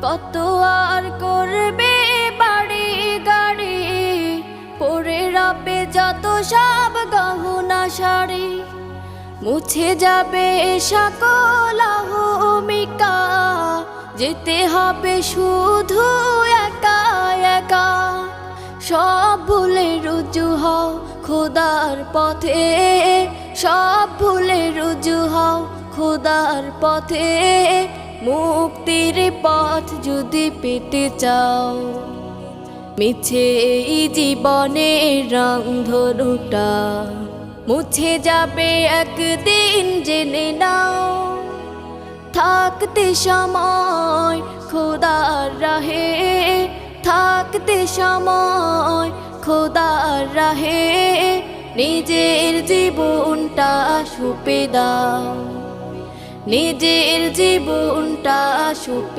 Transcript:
কত আর করবে বাড়ি গাড়ি, পরে রাবে যত সব গহনা শাড়ি। মুছে যাবে সকল অহমিকা, যেতে হবে শুধু একা একা। সব ভুলে রুজু হও খোদার পথে, সব ভুলে রুজু হও খোদার পথে। মুক্তির পথ যদি পেতে চাও, মিছে এই জীবনের রং ধনুটা মুছে যাবে একদিন জেনে নাও। থাকতে সময় খোদার রাহে, থাকতে সময় খোদার রাহে, নিজের জীবনটা সঁপে দাও, নিজের জীবনটা সঁপে